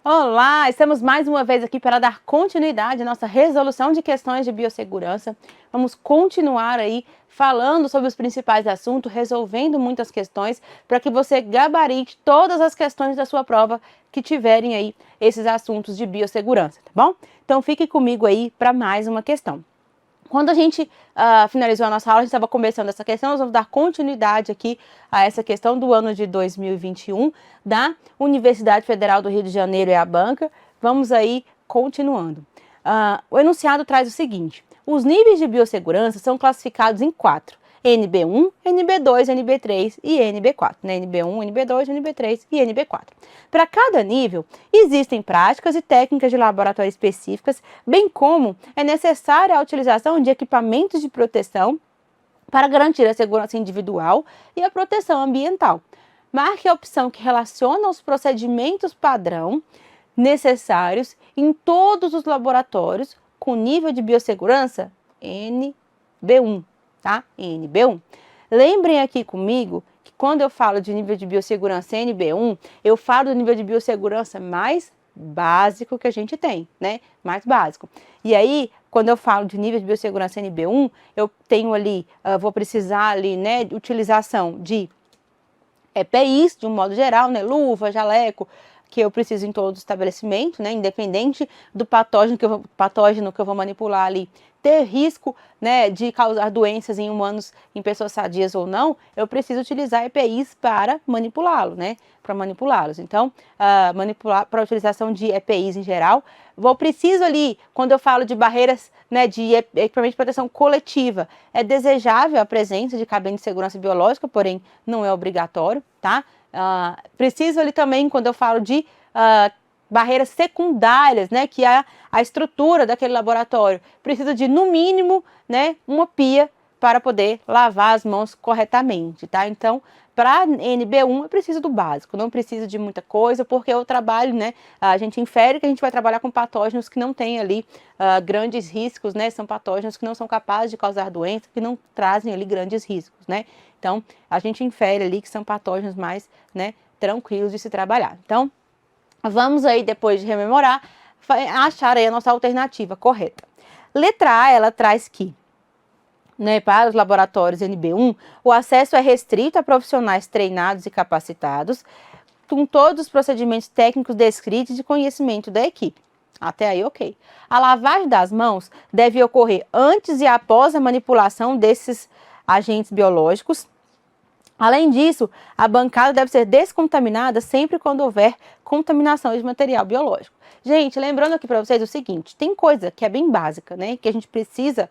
Olá, estamos mais uma vez aqui para dar continuidade à nossa resolução de questões de biossegurança. Vamos continuar aí falando sobre os principais assuntos, resolvendo muitas questões, para que você gabarite todas as questões da sua prova que tiverem aí esses assuntos de biossegurança, tá bom? Então fique comigo aí para mais uma questão. Quando a gente finalizou a nossa aula, a gente estava começando essa questão, nós vamos dar continuidade aqui a essa questão do ano de 2021 da Universidade Federal do Rio de Janeiro e a banca. Vamos aí continuando. O enunciado traz o seguinte: os níveis de biossegurança são classificados em 4. NB1, NB2, NB3 e NB4, né? NB1, NB2, NB3 e NB4. Para cada nível, existem práticas e técnicas de laboratório específicas, bem como é necessária a utilização de equipamentos de proteção para garantir a segurança individual e a proteção ambiental. Marque a opção que relaciona os procedimentos padrão necessários em todos os laboratórios com nível de biossegurança NB1. Tá? NB1. Lembrem aqui comigo que quando eu falo de nível de biossegurança NB1, eu falo do nível de biossegurança mais básico que a gente tem, né? Mais básico. E aí, quando eu falo de nível de biossegurança NB1, eu tenho ali, vou precisar ali, né, de utilização de EPIs, de um modo geral, né? Luva, jaleco, que eu preciso em todo o estabelecimento, né? Independente do patógeno que eu vou manipular ali, ter risco, né, de causar doenças em humanos, em pessoas sadias ou não, eu preciso utilizar EPIs para manipulá-lo, né? Para manipulá-los. Então, manipular para a utilização de EPIs em geral, preciso ali, quando eu falo de barreiras, né, de equipamento de proteção coletiva, é desejável a presença de cabine de segurança biológica, porém não é obrigatório, tá? Preciso ali também, quando eu falo de barreiras secundárias, né, que é a estrutura daquele laboratório, precisa de, no mínimo, né, uma pia para poder lavar as mãos corretamente, tá? Então, para NB1 eu preciso do básico, não preciso de muita coisa, porque eu trabalho, né, a gente infere que a gente vai trabalhar com patógenos que não têm ali grandes riscos, né, são patógenos que não são capazes de causar doença, que não trazem ali grandes riscos, né? Então, a gente infere ali que são patógenos mais, né, tranquilos de se trabalhar. Então, vamos aí, depois de rememorar, achar aí a nossa alternativa correta. Letra A, ela traz que, né, para os laboratórios NB1, o acesso é restrito a profissionais treinados e capacitados, com todos os procedimentos técnicos descritos de conhecimento da equipe. Até aí, ok. A lavagem das mãos deve ocorrer antes e após a manipulação desses agentes biológicos. Além disso, a bancada deve ser descontaminada sempre quando houver contaminação de material biológico. Gente, lembrando aqui para vocês o seguinte, tem coisa que é bem básica, né, que a gente precisa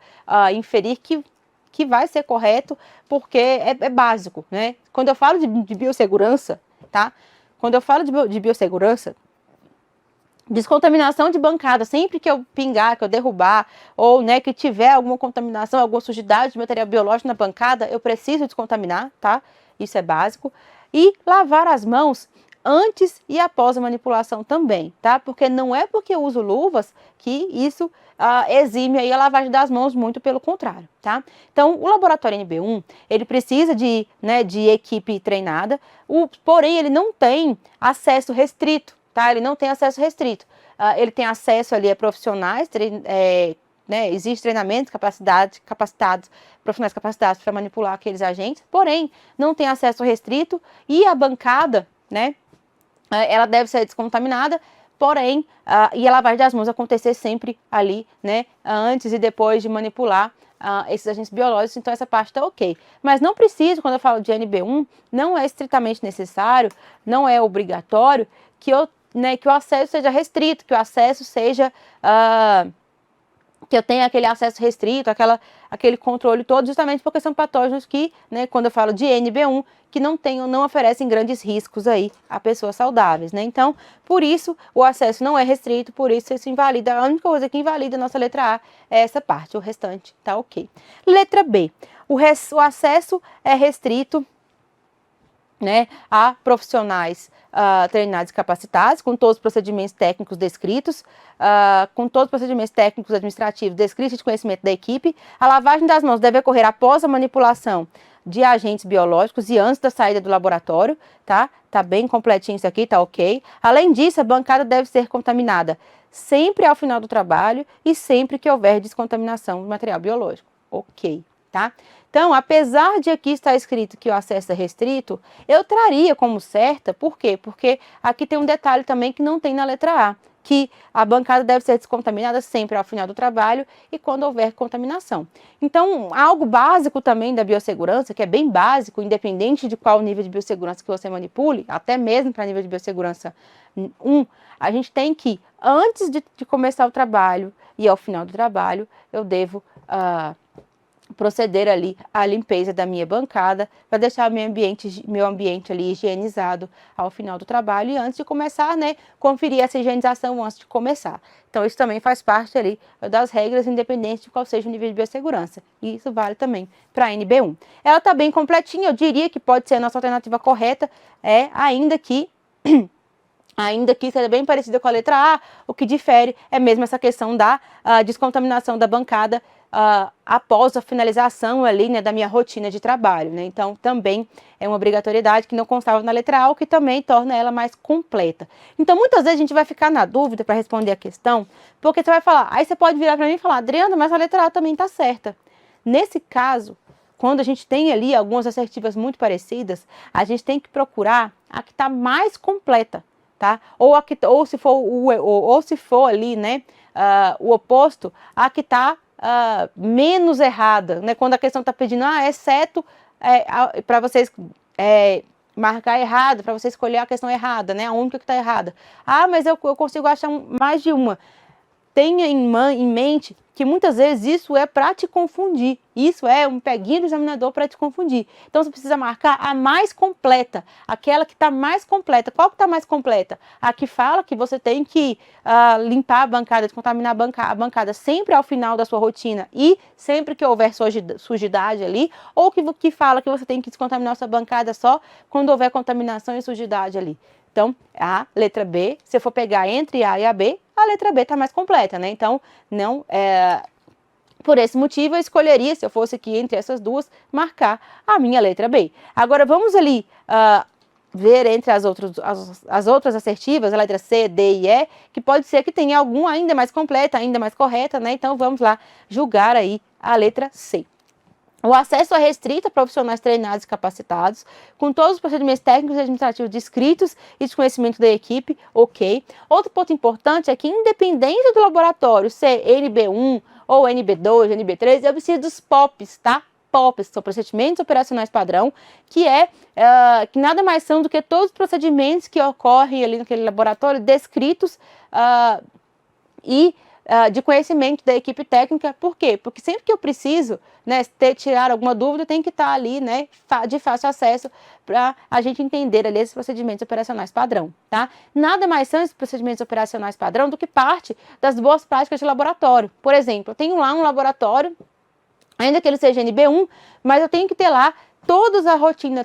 inferir que vai ser correto, porque é básico, né? Quando eu falo de biossegurança, tá? Quando eu falo de biossegurança, descontaminação de bancada, sempre que eu pingar, que eu derrubar, ou, né, que tiver alguma contaminação, alguma sujidade de material biológico na bancada, eu preciso descontaminar, tá? Isso é básico. E lavar as mãos antes e após a manipulação também, tá? Porque não é porque eu uso luvas que isso exime aí a lavagem das mãos, muito pelo contrário, tá? Então, o laboratório NB1, ele precisa de, né, de equipe treinada, porém ele não tem acesso restrito, tá? Ele não tem acesso restrito. Ele tem acesso ali a profissionais, né, existe treinamento, capacitados, profissionais capacitados para manipular aqueles agentes, porém, não tem acesso restrito e a bancada, né, ela deve ser descontaminada, porém, e a lavagem das mãos acontecer sempre ali, né, antes e depois de manipular esses agentes biológicos, então essa parte está ok. Mas não preciso, quando eu falo de NB1, não é estritamente necessário, não é obrigatório que que o acesso seja restrito, que o acesso seja que eu tenha aquele acesso restrito, aquele controle todo, justamente porque são patógenos que, né, quando eu falo de NB1, que não oferecem grandes riscos aí a pessoas saudáveis, né? Então, por isso, o acesso não é restrito, por isso invalida, a única coisa que invalida a nossa letra A é essa parte, o restante tá ok. Letra B, o acesso é restrito, né, a profissionais treinados e capacitados, com todos os procedimentos técnicos descritos, com todos os procedimentos técnicos administrativos descritos de conhecimento da equipe. A lavagem das mãos deve ocorrer após a manipulação de agentes biológicos e antes da saída do laboratório, tá? Tá bem completinho isso aqui, tá ok. Além disso, a bancada deve ser contaminada sempre ao final do trabalho e sempre que houver descontaminação do material biológico, ok, tá? Então, apesar de aqui estar escrito que o acesso é restrito, eu traria como certa, por quê? Porque aqui tem um detalhe também que não tem na letra A, que a bancada deve ser descontaminada sempre ao final do trabalho e quando houver contaminação. Então, algo básico também da biossegurança, que é bem básico, independente de qual nível de biossegurança que você manipule, até mesmo para nível de biossegurança 1, a gente tem que, antes de começar o trabalho e ao final do trabalho, eu devo proceder ali à limpeza da minha bancada para deixar meu ambiente ali higienizado ao final do trabalho e antes de começar, né, conferir essa higienização antes de começar. Então isso também faz parte ali das regras independente de qual seja o nível de biossegurança. E isso vale também para a NB1. Ela está bem completinha, eu diria que pode ser a nossa alternativa correta, ainda que seja bem parecida com a letra A, o que difere é mesmo essa questão da descontaminação da bancada após a finalização ali, né, da minha rotina de trabalho, né? Então, também é uma obrigatoriedade que não constava na letra A, o que também torna ela mais completa. Então, muitas vezes a gente vai ficar na dúvida para responder a questão, porque você vai falar, aí você pode virar para mim e falar, Adriana, mas a letra A também está certa. Nesse caso, quando a gente tem ali algumas assertivas muito parecidas, a gente tem que procurar a que está mais completa, tá? Ou se for ali, né, o oposto, a que está menos errada, né? Quando a questão está pedindo, exceto, para vocês marcar errado, para você escolher a questão errada, né? A única que está errada. Mas eu consigo achar mais de uma. Tenha em mente que muitas vezes isso é para te confundir. Isso é um peguinho do examinador para te confundir. Então, você precisa marcar a mais completa, aquela que está mais completa. Qual que está mais completa? A que fala que você tem que limpar a bancada, descontaminar a bancada sempre ao final da sua rotina e sempre que houver sujidade ali, ou que fala que você tem que descontaminar a sua bancada só quando houver contaminação e sujidade ali. Então, a letra B, se eu for pegar entre A e a B, a letra B está mais completa, né? Então, por esse motivo, eu escolheria, se eu fosse aqui entre essas duas, marcar a minha letra B. Agora, vamos ali ver entre as outras assertivas, a letra C, D e E, que pode ser que tenha algum ainda mais completa, ainda mais correta, né? Então, vamos lá julgar aí a letra C. O acesso é restrito a profissionais treinados e capacitados, com todos os procedimentos técnicos e administrativos descritos e de conhecimento da equipe, ok. Outro ponto importante é que, independente do laboratório ser NB1 ou NB2, NB3, eu preciso dos POPs, tá? POPs, que são procedimentos operacionais padrão, que nada mais são do que todos os procedimentos que ocorrem ali naquele laboratório descritos de conhecimento da equipe técnica. Por quê? Porque sempre que eu preciso, né, tirar alguma dúvida, tem que estar ali, né, de fácil acesso para a gente entender ali esses procedimentos operacionais padrão, tá? Nada mais são esses procedimentos operacionais padrão do que parte das boas práticas de laboratório. Por exemplo, eu tenho lá um laboratório, ainda que ele seja NB1, mas eu tenho que ter lá toda a rotina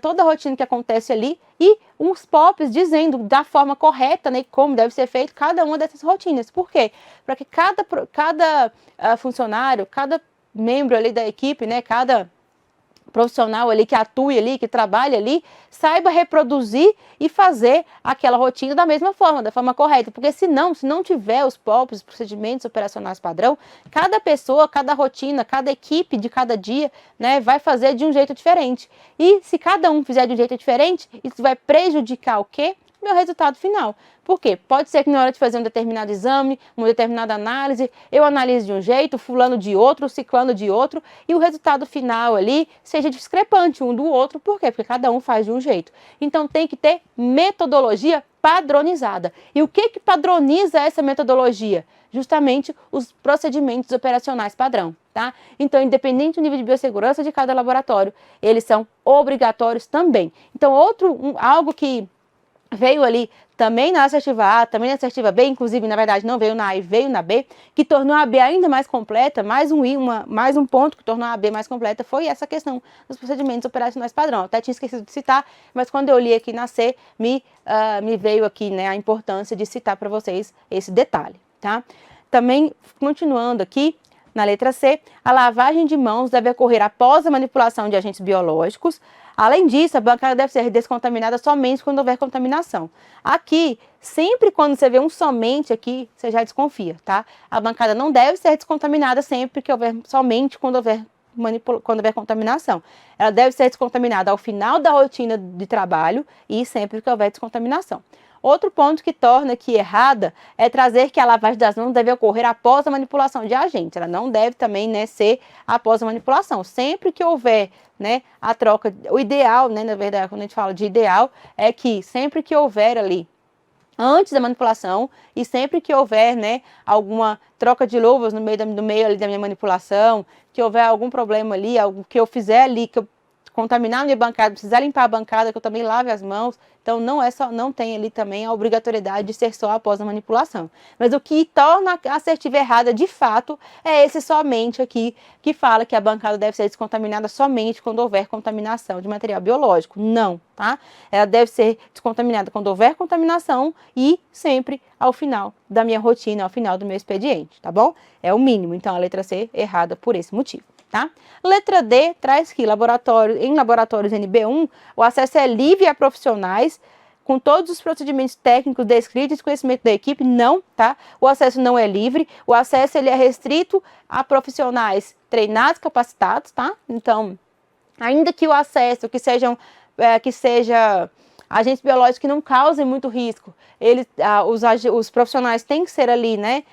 que acontece ali e uns POPs dizendo da forma correta, né, como deve ser feito cada uma dessas rotinas. Por quê? Para que cada funcionário, cada membro ali da equipe, né, cada profissional ali que atue ali, que trabalha ali, saiba reproduzir e fazer aquela rotina da mesma forma, da forma correta. Porque se não tiver os POPs, os procedimentos operacionais padrão, cada pessoa, cada rotina, cada equipe de cada dia, né, vai fazer de um jeito diferente. E se cada um fizer de um jeito diferente, isso vai prejudicar o quê? Meu resultado final. Por quê? Pode ser que na hora de fazer um determinado exame, uma determinada análise, eu analise de um jeito, fulano de outro, ciclano de outro, e o resultado final ali seja discrepante um do outro. Por quê? Porque cada um faz de um jeito. Então tem que ter metodologia padronizada. E o que padroniza essa metodologia? Justamente os procedimentos operacionais padrão, tá? Então, independente do nível de biossegurança de cada laboratório, eles são obrigatórios também. Então, algo que veio ali também na assertiva A, também na assertiva B, inclusive, na verdade, não veio na A e veio na B, que tornou a B ainda mais completa, mais um ponto que tornou a B mais completa, foi essa questão dos procedimentos operacionais padrão. Eu até tinha esquecido de citar, mas quando eu li aqui na C, me veio aqui, né, a importância de citar para vocês esse detalhe, tá? Também, continuando aqui, na letra C, a lavagem de mãos deve ocorrer após a manipulação de agentes biológicos. Além disso, a bancada deve ser descontaminada somente quando houver contaminação. Aqui, sempre quando você vê um somente aqui, você já desconfia, tá? A bancada não deve ser descontaminada sempre que houver, somente quando houver contaminação. Ela deve ser descontaminada ao final da rotina de trabalho e sempre que houver descontaminação. Outro ponto que torna aqui errada é trazer que a lavagem das mãos deve ocorrer após a manipulação de agente. Ela não deve também, né, ser após a manipulação. Sempre que houver, né, a troca, o ideal, né, na verdade, quando a gente fala de ideal, é que sempre que houver ali antes da manipulação e sempre que houver, né, alguma troca de luvas no meio ali da minha manipulação, que houver algum problema ali, algo que eu fizer ali, que eu contaminar a minha bancada, precisar limpar a bancada, que eu também lave as mãos. Então não tem ali também a obrigatoriedade de ser só após a manipulação. Mas o que torna a assertiva errada de fato é esse somente aqui, que fala que a bancada deve ser descontaminada somente quando houver contaminação de material biológico. Não, tá? Ela deve ser descontaminada quando houver contaminação e sempre ao final da minha rotina, ao final do meu expediente, tá bom? É o mínimo. Então a letra C errada por esse motivo. Tá? Letra D traz que em laboratórios NB1, o acesso é livre a profissionais com todos os procedimentos técnicos descritos e conhecimento da equipe. Não, tá? O acesso não é livre, o acesso ele é restrito a profissionais treinados, capacitados, tá? Então, ainda que o acesso que seja agentes biológicos que não causem muito risco, os profissionais têm que ser ali, né,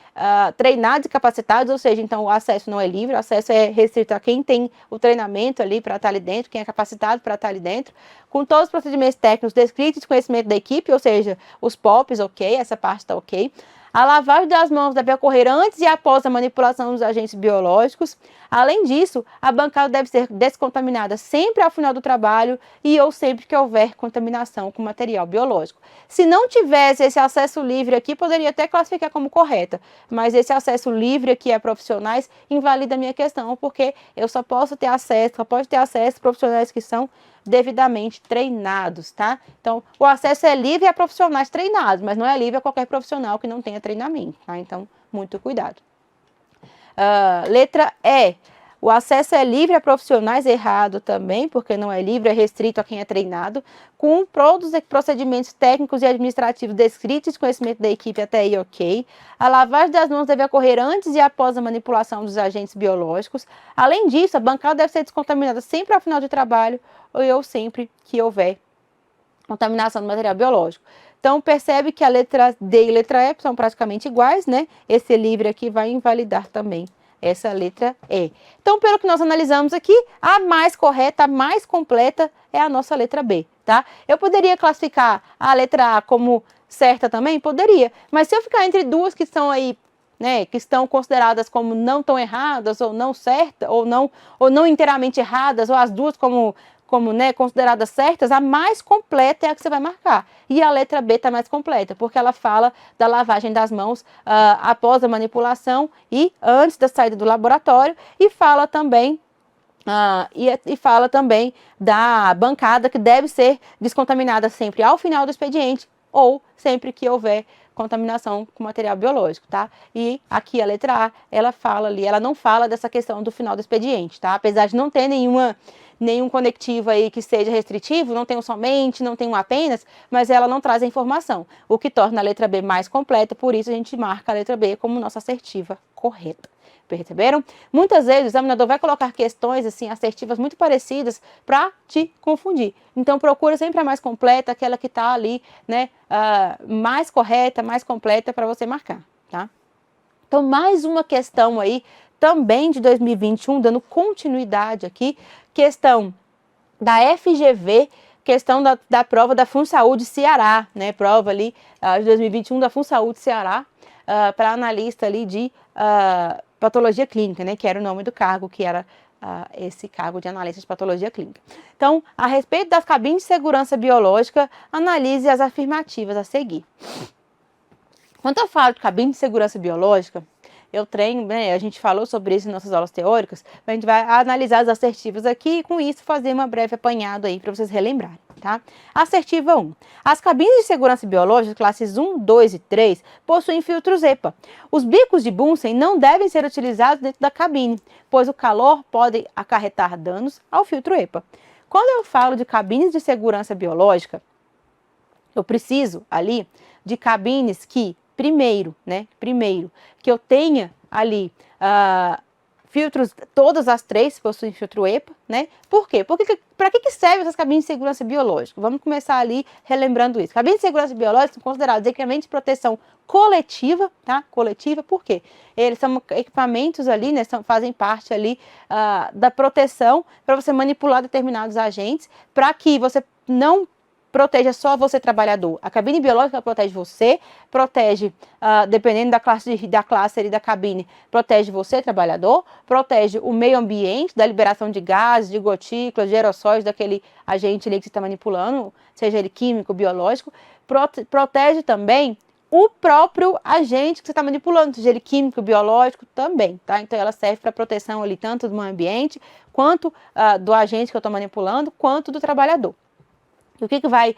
treinados e capacitados, ou seja, então o acesso não é livre, o acesso é restrito a quem tem o treinamento ali para estar ali dentro, quem é capacitado para estar ali dentro, com todos os procedimentos técnicos descritos e conhecimento da equipe, ou seja, os POPs, ok, essa parte está ok. A lavagem das mãos deve ocorrer antes e após a manipulação dos agentes biológicos. Além disso, a bancada deve ser descontaminada sempre ao final do trabalho e ou sempre que houver contaminação com material biológico. Se não tivesse esse acesso livre aqui, poderia até classificar como correta, mas esse acesso livre aqui a profissionais invalida a minha questão, porque eu só pode ter acesso a profissionais que são devidamente treinados, tá? Então, o acesso é livre a profissionais treinados, mas não é livre a qualquer profissional que não tenha treinamento, tá? Então, muito cuidado. Letra E. O acesso é livre a profissionais, errado também, porque não é livre, é restrito a quem é treinado, com todos os procedimentos técnicos e administrativos descritos, conhecimento da equipe até aí ok. A lavagem das mãos deve ocorrer antes e após a manipulação dos agentes biológicos. Além disso, a bancada deve ser descontaminada sempre ao final de trabalho ou sempre que houver contaminação do material biológico. Então, percebe que a letra D e a letra E são praticamente iguais, né? Esse livre aqui vai invalidar também essa letra E. Então, pelo que nós analisamos aqui, a mais correta, a mais completa é a nossa letra B, tá? Eu poderia classificar a letra A como certa também? Poderia. Mas se eu ficar entre duas que estão aí, né, que estão consideradas como não tão erradas, ou não certas, ou não inteiramente erradas, ou as duas como né, consideradas certas, a mais completa é a que você vai marcar. E a letra B está mais completa, porque ela fala da lavagem das mãos após a manipulação e antes da saída do laboratório, e fala também fala também da bancada que deve ser descontaminada sempre ao final do expediente ou sempre que houver contaminação com material biológico, tá? E aqui a letra A, ela fala ali, ela não fala dessa questão do final do expediente, tá? Apesar de não ter nenhum conectivo aí que seja restritivo, não tem um somente, não tem um apenas, mas ela não traz a informação, o que torna a letra B mais completa, por isso a gente marca a letra B como nossa assertiva correta. Perceberam? Muitas vezes o examinador vai colocar questões assim assertivas muito parecidas para te confundir. Então procura sempre a mais completa, aquela que está ali, né, mais correta, mais completa para você marcar, tá? Então mais uma questão aí, também de 2021, dando continuidade aqui, questão da FGV, questão da prova da FunSaúde Ceará, né, prova ali de 2021 da FunSaúde Ceará, para analista ali de patologia clínica, né, que era o nome do cargo, que era esse cargo de analista de patologia clínica. Então, a respeito das cabines de segurança biológica, analise as afirmativas a seguir. Quando eu falo de cabine de segurança biológica, eu treino, né, a gente falou sobre isso em nossas aulas teóricas, a gente vai analisar as assertivas aqui e com isso fazer uma breve apanhado aí para vocês relembrarem. tá? Assertiva 1. As cabines de segurança biológica, classes 1, 2 e 3, possuem filtros EPA. Os bicos de Bunsen não devem ser utilizados dentro da cabine, pois o calor pode acarretar danos ao filtro EPA. Quando eu falo de cabines de segurança biológica, eu preciso ali de cabines que, primeiro, que eu tenha ali filtros, todas as três possuem filtro EPA, né? Por quê? Para que servem essas cabines de segurança biológica? Vamos começar ali relembrando isso. Cabines de segurança biológica são considerados equipamentos de proteção coletiva, tá? Coletiva, por quê? Eles são equipamentos ali, né? Fazem parte ali da proteção para você manipular determinados agentes, para que você não proteja só você, trabalhador. A cabine biológica protege você, protege, dependendo da classe ali da cabine, protege você, trabalhador, protege o meio ambiente, da liberação de gases, de gotículas, de aerossóis, daquele agente ali que você está manipulando, seja ele químico, biológico, protege também o próprio agente que você está manipulando, seja ele químico, biológico, também, tá? Então ela serve para proteção ali tanto do meio ambiente, quanto do agente que eu estou manipulando, quanto do trabalhador. O que vai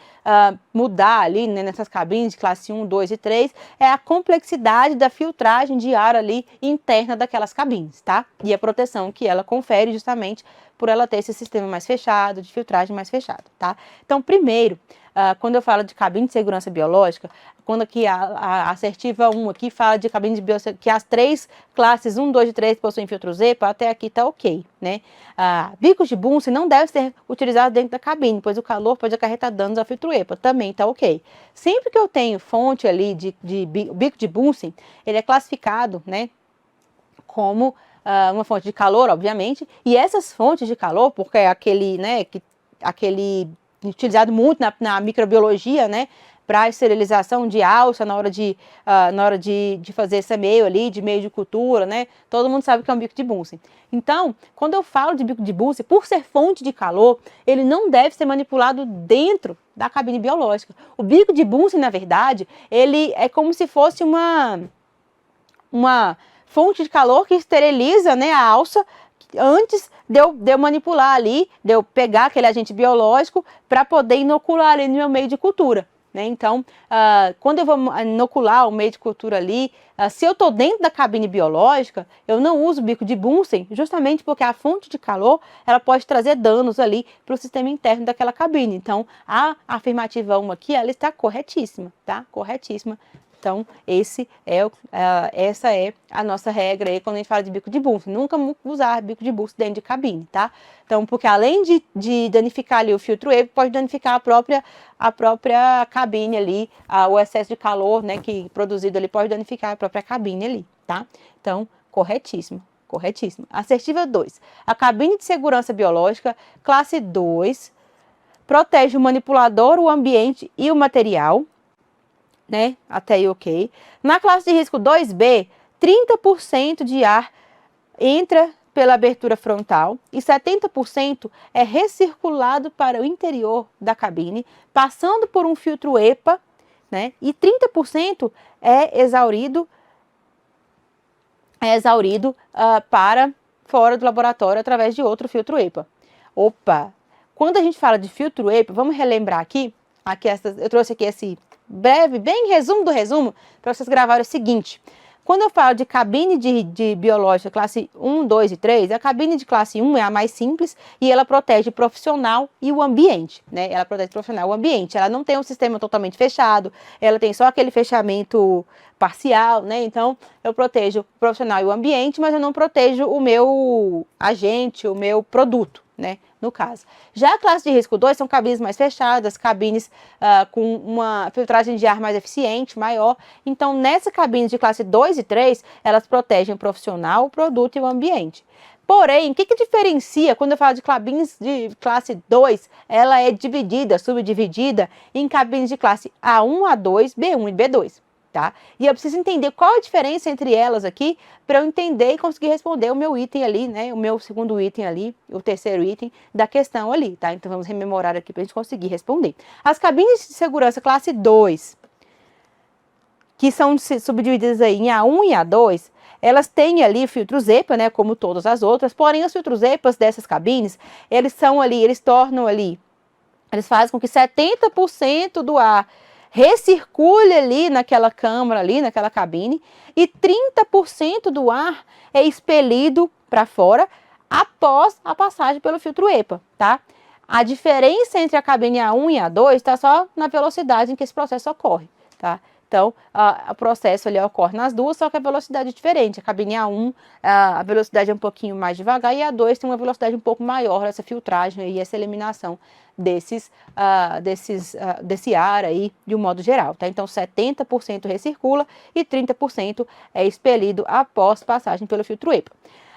mudar ali, né, nessas cabines de classe 1, 2 e 3 é a complexidade da filtragem de ar ali interna daquelas cabines, tá? E a proteção que ela confere justamente por ela ter esse sistema mais fechado, de filtragem mais fechado, tá? Então, primeiro, quando eu falo de cabine de segurança biológica, quando aqui a assertiva 1 aqui fala de cabine de biossegurança, que as três classes 1, 2 e 3 possuem filtros EPA, até aqui tá ok, né? Bicos de Bunsen não devem ser utilizados dentro da cabine, pois o calor pode acarretar danos ao filtro EPA, também tá ok. Sempre que eu tenho fonte ali de bico de Bunsen, ele é classificado, né, como uma fonte de calor, obviamente, e essas fontes de calor, porque é aquele, né, aquele utilizado muito na microbiologia, né, para esterilização de alça na hora de fazer semeio ali, de meio de cultura, né? Todo mundo sabe que é um bico de Bunsen. Então, quando eu falo de bico de Bunsen, por ser fonte de calor, ele não deve ser manipulado dentro da cabine biológica. O bico de Bunsen, na verdade, ele é como se fosse uma fonte de calor que esteriliza, né, a alça antes de eu manipular ali, de eu pegar aquele agente biológico para poder inocular ali no meu meio de cultura. Né? Então, quando eu vou inocular o meio de cultura ali, se eu estou dentro da cabine biológica, eu não uso bico de Bunsen, justamente porque a fonte de calor ela pode trazer danos ali para o sistema interno daquela cabine. Então, a afirmativa 1 aqui, ela está corretíssima, tá? Corretíssima. Então, essa é a nossa regra aí quando a gente fala de bico de Bunsen. Nunca usar bico de Bunsen dentro de cabine, tá? Então, porque além de danificar ali o filtro EPA, pode danificar a própria cabine ali, o excesso de calor, né, que produzido ali pode danificar a própria cabine ali, tá? Então, corretíssimo, corretíssimo. Assertiva 2. A cabine de segurança biológica, classe 2, protege o manipulador, o ambiente e o material, né? Até aí ok. Na classe de risco 2B, 30% de ar entra pela abertura frontal e 70% é recirculado para o interior da cabine, passando por um filtro EPA, né? E 30% é exaurido para fora do laboratório através de outro filtro EPA. Opa! Quando a gente fala de filtro EPA, vamos relembrar aqui eu trouxe aqui esse breve, bem resumo do resumo, para vocês gravarem o seguinte. Quando eu falo de cabine de biológica classe 1, 2 e 3, a cabine de classe 1 é a mais simples e ela protege o profissional e o ambiente, né? Ela protege o profissional e o ambiente. Ela não tem um sistema totalmente fechado, ela tem só aquele fechamento parcial, né? Então, eu protejo o profissional e o ambiente, mas eu não protejo o meu agente, o meu produto, né? No caso. Já a classe de risco 2 são cabines mais fechadas, cabines com uma filtragem de ar mais eficiente, maior. Então, nessa cabine de classe 2 e 3, elas protegem o profissional, o produto e o ambiente. Porém, o que diferencia quando eu falo de cabines de classe 2? Ela é subdividida em cabines de classe A1, A2, B1 e B2. Tá? E eu preciso entender qual a diferença entre elas aqui para eu entender e conseguir responder o meu item ali, né? O meu segundo item ali, o terceiro item da questão ali, tá? Então vamos rememorar aqui para a gente conseguir responder. As cabines de segurança classe 2, que são subdivididas aí em A1 e A2, elas têm ali filtros EPA, né? Como todas as outras, porém os filtros EPA dessas cabines, eles tornam ali eles fazem com que 70% do ar recircule ali naquela câmara, ali naquela cabine, e 30% do ar é expelido para fora após a passagem pelo filtro EPA, tá? A diferença entre a cabine A1 e A2 está só na velocidade em que esse processo ocorre, tá? Então, o processo ali ocorre nas duas, só que a velocidade é diferente. A cabine A1, a velocidade é um pouquinho mais devagar, e a A2 tem uma velocidade um pouco maior, essa filtragem e essa eliminação desse ar aí, de um modo geral, tá? Então, 70% recircula e 30% é expelido após passagem pelo filtro EPA.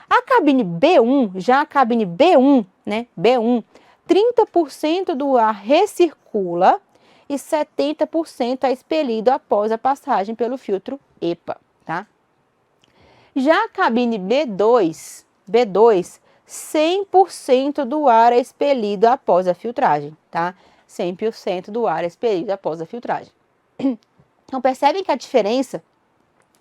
A cabine B1, já a cabine B1, né, B1, 30% do ar recircula e 70% é expelido após a passagem pelo filtro EPA, tá? Já a cabine B2, 100% do ar é expelido após a filtragem, tá? 100% do ar é expelido após a filtragem. Então, percebem que a diferença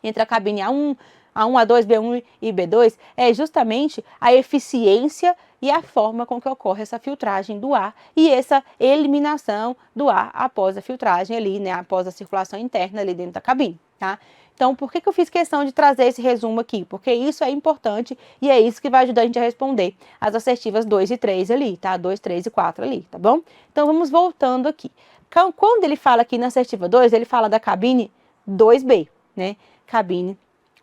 entre a cabine A1, A2, B1 e B2 é justamente a eficiência e a forma com que ocorre essa filtragem do ar e essa eliminação do ar após a filtragem ali, né, após a circulação interna ali dentro da cabine, tá? Então, por que eu fiz questão de trazer esse resumo aqui? Porque isso é importante e é isso que vai ajudar a gente a responder as assertivas 2 e 3 ali, tá? 2, 3 e 4 ali, tá bom? Então, vamos voltando aqui. Quando ele fala aqui na assertiva 2, ele fala da cabine 2B, né? Cabine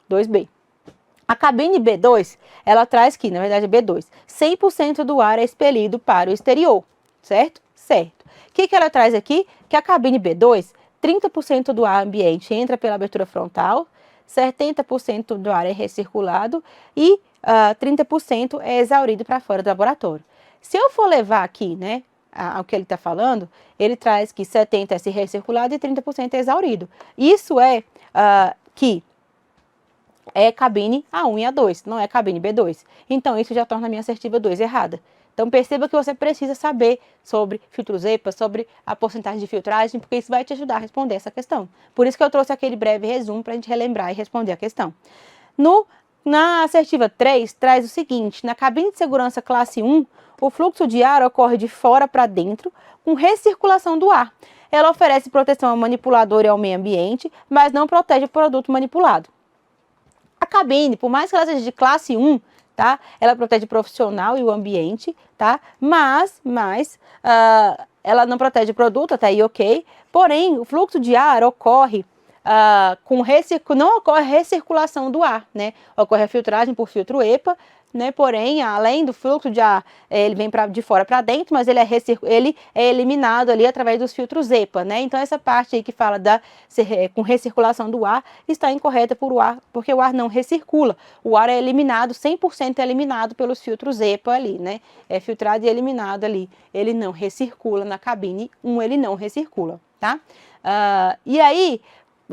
2B. A cabine B2, ela traz aqui, na verdade é B2, 100% do ar é expelido para o exterior, certo? Certo. O que ela traz aqui? Que a cabine B2, 30% do ar ambiente entra pela abertura frontal, 70% do ar é recirculado e 30% é exaurido para fora do laboratório. Se eu for levar aqui, né, ao que ele está falando, ele traz que 70% é recirculado e 30% é exaurido. Isso é que é cabine A1 e A2, não é cabine B2. Então, isso já torna a minha assertiva 2 errada. Então, perceba que você precisa saber sobre filtros EPA, sobre a porcentagem de filtragem, porque isso vai te ajudar a responder essa questão. Por isso que eu trouxe aquele breve resumo para a gente relembrar e responder a questão. Na assertiva 3, traz o seguinte: na cabine de segurança classe 1, o fluxo de ar ocorre de fora para dentro, com recirculação do ar. Ela oferece proteção ao manipulador e ao meio ambiente, mas não protege o produto manipulado. A cabine, por mais que ela seja de classe 1, tá? Ela protege o profissional e o ambiente, tá? Mas ela não protege o produto, até aí ok. Porém, o fluxo de ar ocorre não ocorre recirculação do ar, né? Ocorre a filtragem por filtro EPA, né? Porém, além do fluxo de ar, ele vem de fora para dentro, mas ele é eliminado ali através dos filtros EPA, né? Então, essa parte aí que fala com recirculação do ar está incorreta porque o ar não recircula. O ar é eliminado, 100% é eliminado pelos filtros EPA ali, né? É filtrado e eliminado ali. Ele não recircula na cabine 1, ele não recircula, tá? E aí,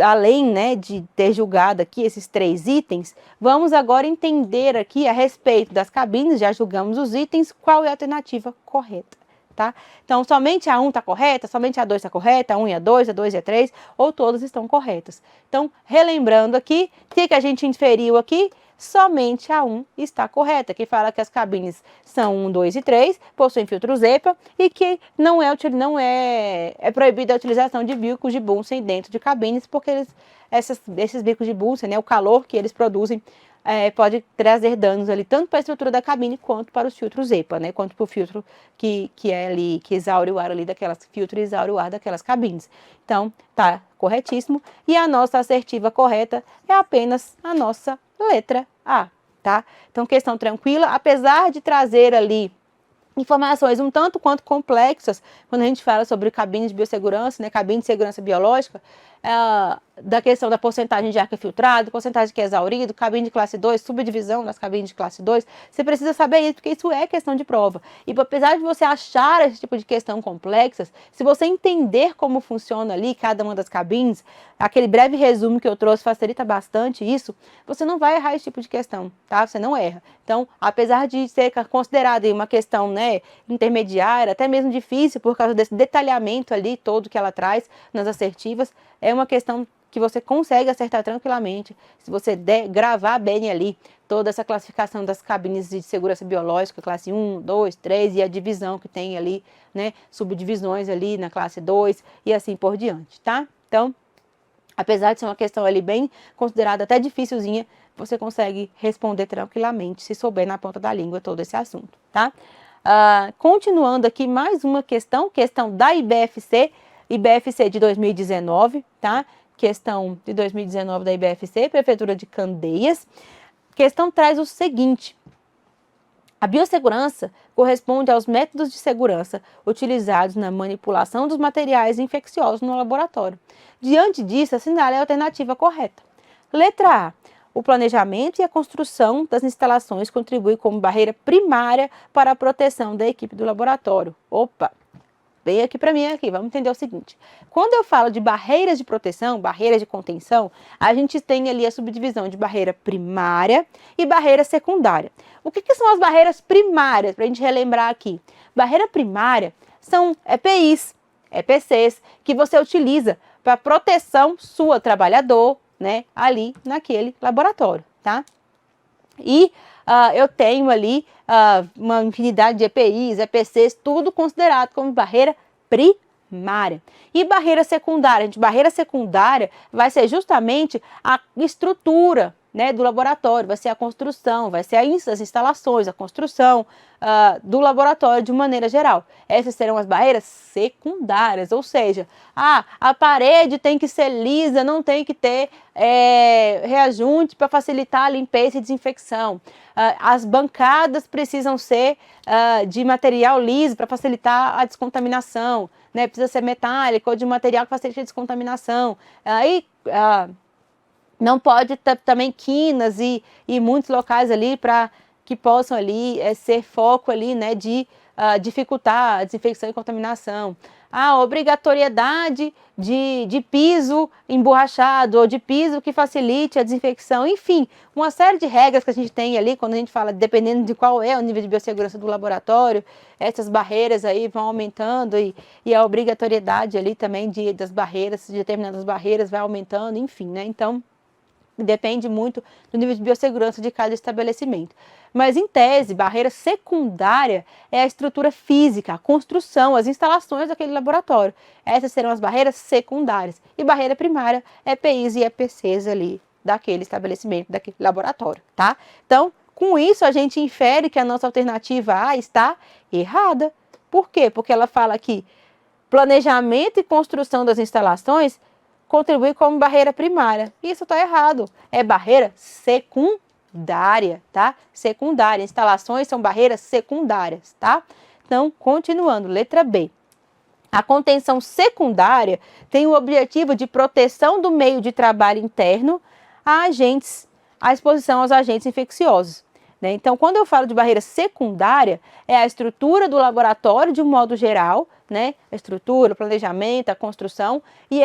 além, né, de ter julgado aqui esses 3 itens, vamos agora entender aqui a respeito das cabines, já julgamos os itens, qual é a alternativa correta, tá? Então, somente a 1 está correta, somente a 2 está correta, a 1 e a 2, a 2 e a 3, ou todas estão corretas. Então, relembrando aqui, o que a gente inferiu aqui? Somente a 1 está correta, que fala que as cabines são 1, 2 e 3, possuem filtros EPA e que não é proibida a utilização de bicos de Bunsen dentro de cabines, porque esses bicos de Bunsen, né, o calor que eles produzem pode trazer danos ali tanto para a estrutura da cabine quanto para os filtros EPA, né, quanto para o filtro que é ali, que exaure o ar ali filtro e exaure o ar daquelas cabines. Então, tá corretíssimo. E a nossa assertiva correta é apenas a nossa letra A, tá? Então, questão tranquila, apesar de trazer ali informações um tanto quanto complexas, quando a gente fala sobre cabines de biossegurança, né, cabine de segurança biológica, da questão da porcentagem de ar que é filtrado, porcentagem que é exaurido, cabine de classe 2, subdivisão das cabines de classe 2, você precisa saber isso, porque isso é questão de prova. E apesar de você achar esse tipo de questão complexas, se você entender como funciona ali cada uma das cabines, aquele breve resumo que eu trouxe facilita bastante isso, você não vai errar esse tipo de questão, tá? Você não erra. Então, apesar de ser considerada uma questão, né, intermediária, até mesmo difícil por causa desse detalhamento ali todo que ela traz nas assertivas, é uma questão que você consegue acertar tranquilamente, se você gravar bem ali toda essa classificação das cabines de segurança biológica, classe 1, 2, 3, e a divisão que tem ali, né, subdivisões ali na classe 2 e assim por diante, tá? Então, apesar de ser uma questão ali bem considerada até dificilzinha, você consegue responder tranquilamente se souber na ponta da língua todo esse assunto, tá? Continuando aqui, mais uma questão da IBFC de 2019, tá? Questão de 2019 da IBFC, Prefeitura de Candeias. A questão traz o seguinte: a biossegurança corresponde aos métodos de segurança utilizados na manipulação dos materiais infecciosos no laboratório. Diante disso, assinale a alternativa correta. Letra A. O planejamento e a construção das instalações contribuem como barreira primária para a proteção da equipe do laboratório. Opa! Vem aqui para mim, vamos entender o seguinte. Quando eu falo de barreiras de proteção, barreiras de contenção, a gente tem ali a subdivisão de barreira primária e barreira secundária. O que são as barreiras primárias, para a gente relembrar aqui? Barreira primária são EPIs, EPCs, que você utiliza para proteção sua, trabalhador, né, ali naquele laboratório, tá? E eu tenho ali uma infinidade de EPIs, EPCs, tudo considerado como barreira primária. E barreira secundária? Barreira secundária vai ser justamente a estrutura, né, do laboratório, vai ser a construção, vai ser as instalações, a construção do laboratório de maneira geral. Essas serão as barreiras secundárias, ou seja, a parede tem que ser lisa, não tem que ter reajunte para facilitar a limpeza e desinfecção. As bancadas precisam ser de material liso para facilitar a descontaminação, né? Precisa ser metálico ou de material que facilite a descontaminação. Não pode ter também quinas e muitos locais ali para que possam ali ser foco ali, né, de dificultar a desinfecção e contaminação. A obrigatoriedade de piso emborrachado ou de piso que facilite a desinfecção. Enfim, uma série de regras que a gente tem ali quando a gente fala, dependendo de qual é o nível de biossegurança do laboratório, essas barreiras aí vão aumentando e a obrigatoriedade ali também das barreiras, de determinadas barreiras vai aumentando, enfim, né? Então, depende muito do nível de biossegurança de cada estabelecimento. Mas, em tese, barreira secundária é a estrutura física, a construção, as instalações daquele laboratório. Essas serão as barreiras secundárias. E barreira primária é EPIs e EPCs ali daquele estabelecimento, daquele laboratório, tá? Então, com isso, a gente infere que a nossa alternativa A está errada. Por quê? Porque ela fala que planejamento e construção das instalações contribui como barreira primária. Isso está errado. É barreira secundária, tá? Secundária. Instalações são barreiras secundárias, tá? Então, continuando, letra B. A contenção secundária tem o objetivo de proteção do meio de trabalho interno a exposição aos agentes infecciosos. Né? Então, quando eu falo de barreira secundária, é a estrutura do laboratório de um modo geral, né? A estrutura, o planejamento, a construção, e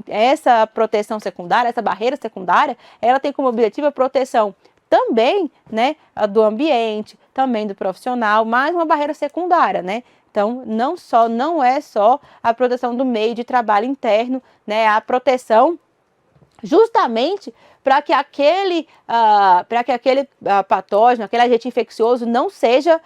essa proteção secundária, essa barreira secundária, ela tem como objetivo a proteção também, né, do ambiente, também do profissional, mas uma barreira secundária, né? Então, não é só a proteção do meio de trabalho interno, né? A proteção justamente para que aquele patógeno, aquele agente infeccioso não seja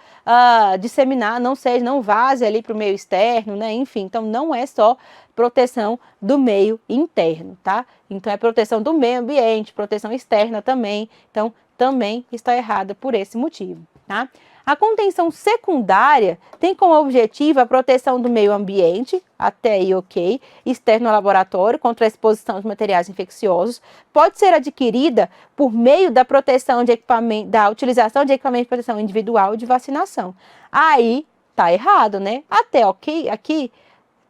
disseminado, não vaze ali para o meio externo, né? Enfim, então não é só proteção do meio interno, tá? Então é proteção do meio ambiente, proteção externa também, então também está errada por esse motivo, tá? A contenção secundária tem como objetivo a proteção do meio ambiente, até aí ok, externo ao laboratório, contra a exposição de materiais infecciosos, pode ser adquirida por meio da proteção de equipamento, da utilização de equipamento de proteção individual e de vacinação. Aí tá errado, né? Até ok, aqui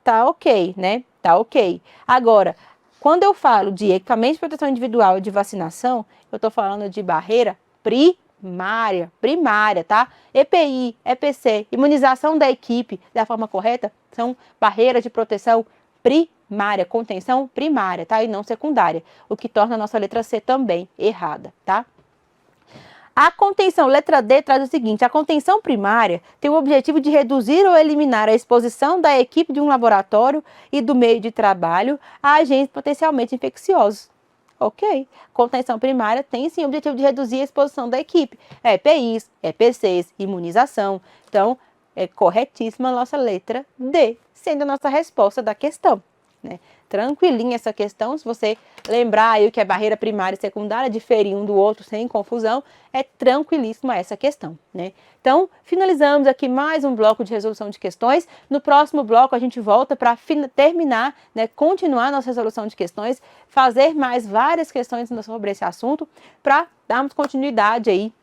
tá ok, né? Tá ok. Agora, quando eu falo de equipamento de proteção individual e de vacinação, eu tô falando de barreira primária, tá? EPI, EPC, imunização da equipe da forma correta, são barreiras de proteção primária, contenção primária, tá? E não secundária, o que torna a nossa letra C também errada, tá? A contenção, letra D, traz o seguinte: a contenção primária tem o objetivo de reduzir ou eliminar a exposição da equipe de um laboratório e do meio de trabalho a agentes potencialmente infecciosos. Ok. Contenção primária tem sim o objetivo de reduzir a exposição da equipe. EPIs, EPCs, imunização. Então, é corretíssima a nossa letra D, sendo a nossa resposta da questão, né? Tranquilinha essa questão, se você lembrar aí o que é barreira primária e secundária, diferir um do outro sem confusão, é tranquilíssima essa questão, né? Então, finalizamos aqui mais um bloco de resolução de questões. No próximo bloco a gente volta para terminar, né, continuar nossa resolução de questões, fazer mais várias questões sobre esse assunto, para darmos continuidade aí,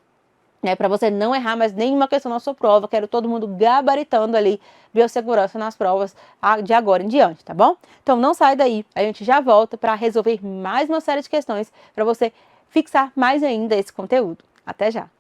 né, para você não errar mais nenhuma questão na sua prova. Quero todo mundo gabaritando ali biossegurança nas provas de agora em diante, tá bom? Então não sai daí, a gente já volta para resolver mais uma série de questões para você fixar mais ainda esse conteúdo. Até já!